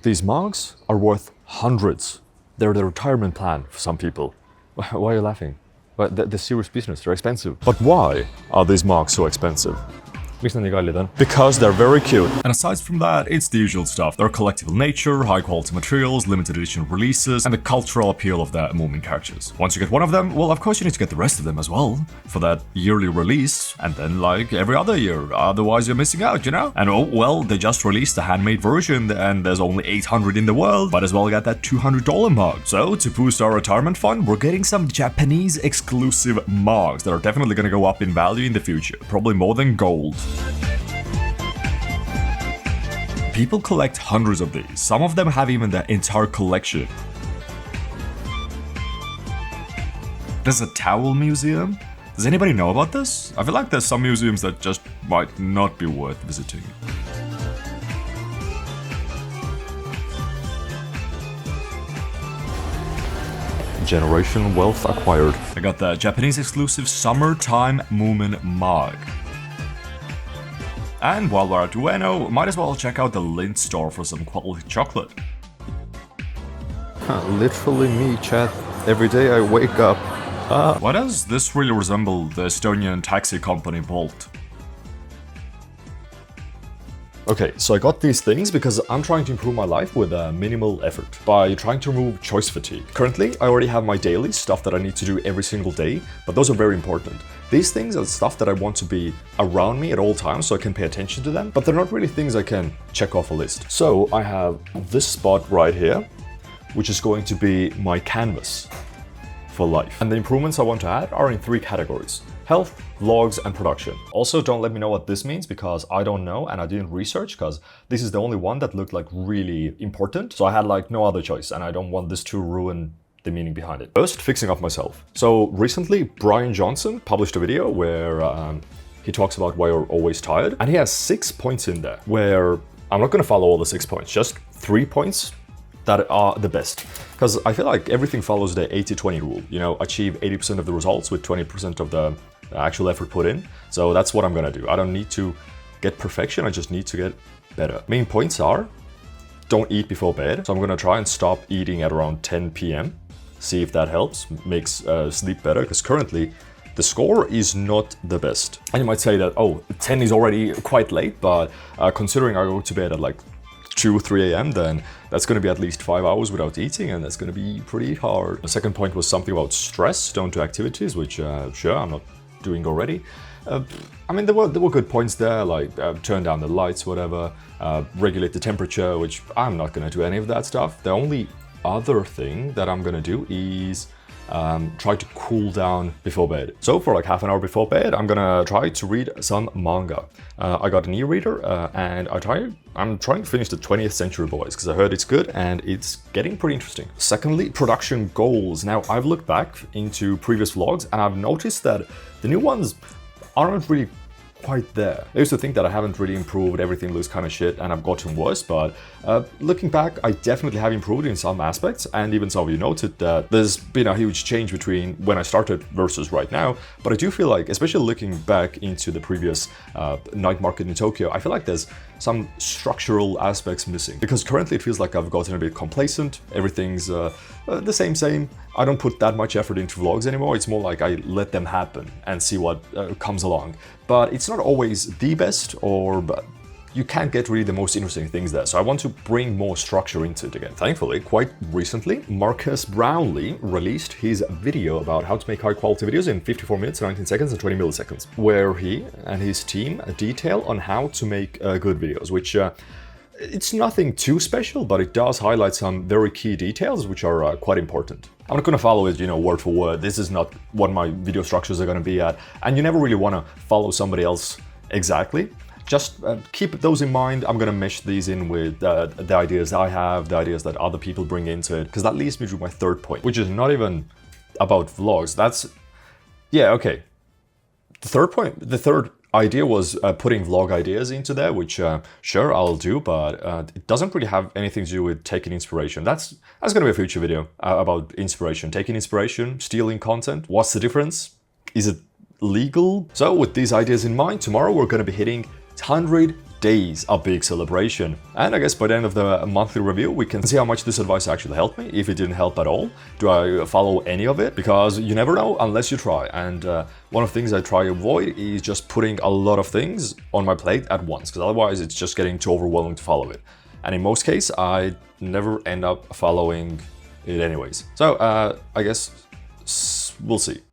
These mugs are worth hundreds. They're the retirement plan for some people. Why are you laughing? But they're serious business, they're expensive. But why are these mugs so expensive? Because they're very cute. And aside from that, it's the usual stuff. Their collectible nature, high quality materials, limited edition releases, and the cultural appeal of the moving characters. Once you get one of them, well, of course you need to get the rest of them as well for that yearly release, and then like every other year, otherwise you're missing out, you know? And oh, well, they just released the handmade version and there's only 800 in the world, might as well get that $200 mug. So to boost our retirement fund, we're getting some Japanese exclusive mugs that are definitely gonna go up in value in the future, probably more than gold. People collect hundreds of these. Some of them have even the entire collection. There's a towel museum. Does anybody know about this? I feel like there's some museums that just might not be worth visiting. Generation wealth acquired. I got the Japanese exclusive Summertime Moomin mug. And while we're at Ueno, might as well check out the Lindt store for some quality chocolate. Literally me, chat. Every day I wake up. Why does this really resemble the Estonian taxi company Bolt? Okay, so I got these things because I'm trying to improve my life with minimal effort by trying to remove choice fatigue. Currently, I already have my daily stuff that I need to do every single day, but those are very important. These things are stuff that I want to be around me at all times so I can pay attention to them, but they're not really things I can check off a list. So I have this spot right here, which is going to be my canvas for life. And the improvements I want to add are in 3 categories: health, vlogs, and production. Also, don't let me know what this means because I don't know and I didn't research because this is the only one that looked like really important. So I had like no other choice and I don't want this to ruin the meaning behind it. First, fixing up myself. So recently, Brian Johnson published a video where he talks about why you're always tired. And he has 6 points in there where I'm not gonna follow all the 6 points, just 3 points that are the best. Because I feel like everything follows the 80-20 rule. You know, achieve 80% of the results with 20% of the actual effort put in. So that's what I'm gonna do. I don't need to get perfection, I just need to get better. Main points are, don't eat before bed. So I'm gonna try and stop eating at around 10 p.m. See if that helps, makes sleep better, because currently the score is not the best. And you might say that, oh, 10 is already quite late, but considering I go to bed at like 2-3 a.m, then that's going to be at least 5 hours without eating, and that's going to be pretty hard. The second point was something about stress, don't do activities, which sure, I'm not doing already. I mean, there were good points there, like turn down the lights, whatever, regulate the temperature, which I'm not going to do any of that stuff. The only other thing that I'm going to do is try to cool down before bed. So for like half an hour before bed, I'm gonna try to read some manga. I got an e-reader and I'm trying to finish the 20th Century Boys because I heard it's good and it's getting pretty interesting. Secondly, production goals. Now I've looked back into previous vlogs and I've noticed that the new ones aren't really quite there. I used to think that I haven't really improved, everything looks kind of shit and I've gotten worse, but looking back, I definitely have improved in some aspects, and even some of you noted that there's been a huge change between when I started versus right now. But I do feel like, especially looking back into the previous night market in Tokyo, I feel like there's some structural aspects missing, because currently it feels like I've gotten a bit complacent, everything's the same. I don't put that much effort into vlogs anymore. It's more like I let them happen and see what comes along. But it's not always the best, or you can't get really the most interesting things there. So I want to bring more structure into it again. Thankfully, quite recently, Marcus Brownley released his video about how to make high quality videos in 54 minutes, 19 seconds and 20 milliseconds, where he and his team detail on how to make good videos, which it's nothing too special, but it does highlight some very key details which are quite important. I'm not going to follow it, word for word. This is not what my video structures are going to be at, and you never really want to follow somebody else exactly. Just keep those in mind. I'm going to mesh these in with the ideas I have, the ideas that other people bring into it, because that leads me to my third point, which is not even about vlogs. Yeah, okay. The third idea was putting vlog ideas into there, which sure, I'll do, but it doesn't really have anything to do with taking inspiration. That's going to be a future video about inspiration. Taking inspiration, stealing content. What's the difference? Is it legal? So with these ideas in mind, tomorrow we're going to be hitting 100 days a big celebration. And I guess by the end of the monthly review, we can see how much this advice actually helped me, if it didn't help at all. Do I follow any of it? Because you never know unless you try. And one of the things I try to avoid is just putting a lot of things on my plate at once, because otherwise it's just getting too overwhelming to follow it. And in most cases, I never end up following it anyways. So I guess we'll see.